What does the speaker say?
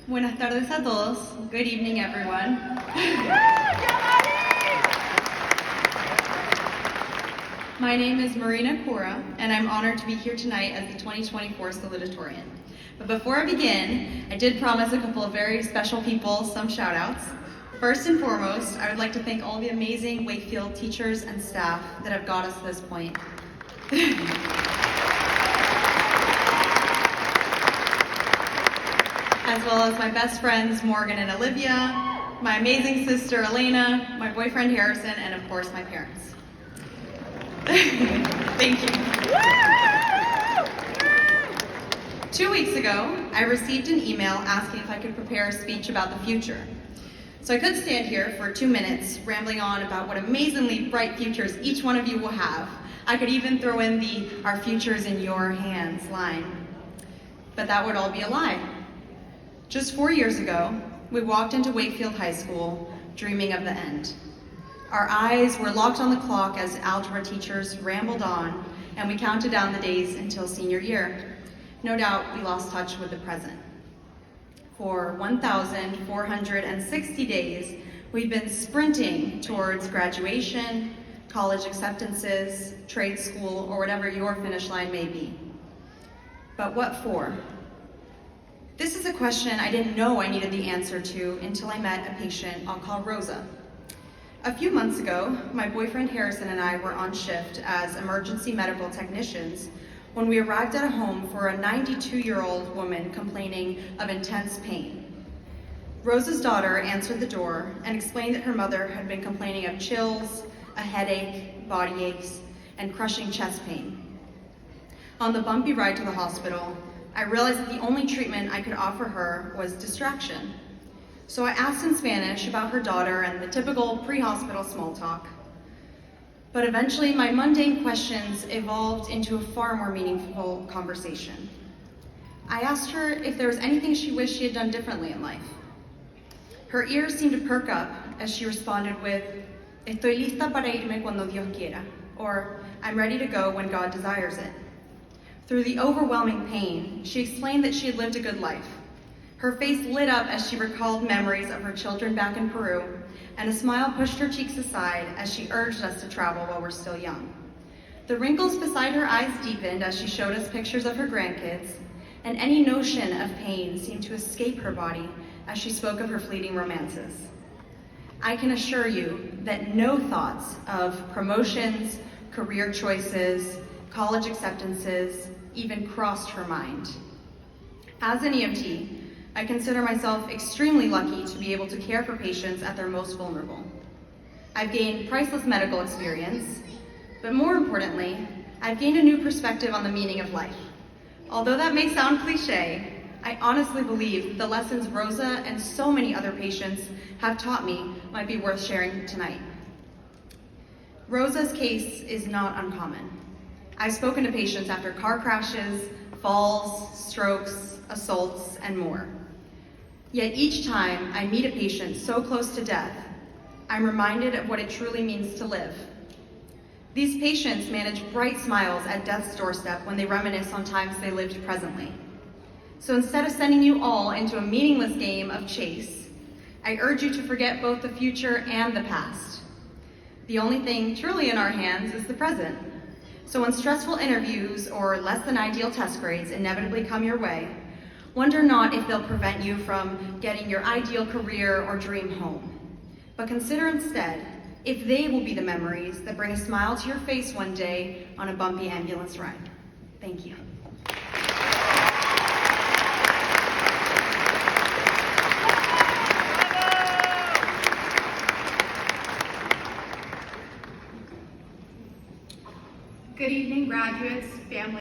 Buenas tardes a todos. Good evening, everyone. My name is Marina Cora, and I'm honored to be here tonight as the 2024 Saleductorian. But before I begin, I did promise a couple of very special people some shout-outs. First and foremost, I would like to thank all the amazing Wakefield teachers and staff that have got us to this point. As well as my best friends, Morgan and Olivia, my amazing sister, Elena, my boyfriend, Harrison, and of course, my parents. Thank you. 2 weeks ago, I received an email asking if I could prepare a speech about the future. So I could stand here for 2 minutes rambling on about what amazingly bright futures each one of you will have. I could even throw in the "our future's in your hands" line. But that would all be a lie. Just 4 years ago, we walked into Wakefield High School dreaming of the end. Our eyes were locked on the clock as algebra teachers rambled on, and we counted down the days until senior year. No doubt we lost touch with the present. For 1,460 days, we've been sprinting towards graduation, college acceptances, trade school, or whatever your finish line may be. But what for? This is a question I didn't know I needed the answer to until I met a patient I'll call Rosa. A few months ago, my boyfriend Harrison and I were on shift as emergency medical technicians when we arrived at a home for a 92-year-old woman complaining of intense pain. Rosa's daughter answered the door and explained that her mother had been complaining of chills, a headache, body aches, and crushing chest pain. On the bumpy ride to the hospital, I realized that the only treatment I could offer her was distraction. So I asked in Spanish about her daughter and the typical pre-hospital small talk. But eventually my mundane questions evolved into a far more meaningful conversation. I asked her if there was anything she wished she had done differently in life. Her ears seemed to perk up as she responded with, "Estoy lista para irme cuando Dios quiera," or "I'm ready to go when God desires it." Through the overwhelming pain, she explained that she had lived a good life. Her face lit up as she recalled memories of her children back in Peru, and a smile pushed her cheeks aside as she urged us to travel while we're still young. The wrinkles beside her eyes deepened as she showed us pictures of her grandkids, and any notion of pain seemed to escape her body as she spoke of her fleeting romances. I can assure you that no thoughts of promotions, career choices, college acceptances even crossed her mind. As an EMT, I consider myself extremely lucky to be able to care for patients at their most vulnerable. I've gained priceless medical experience, but more importantly, I've gained a new perspective on the meaning of life. Although that may sound cliche, I honestly believe the lessons Rosa and so many other patients have taught me might be worth sharing tonight. Rosa's case is not uncommon. I've spoken to patients after car crashes, falls, strokes, assaults, and more. Yet each time I meet a patient so close to death, I'm reminded of what it truly means to live. These patients manage bright smiles at death's doorstep when they reminisce on times they lived presently. So instead of sending you all into a meaningless game of chase, I urge you to forget both the future and the past. The only thing truly in our hands is the present. So when stressful interviews or less than ideal test grades inevitably come your way, wonder not if they'll prevent you from getting your ideal career or dream home. But consider instead if they will be the memories that bring a smile to your face one day on a bumpy ambulance ride. Thank you. Good evening, graduates, family.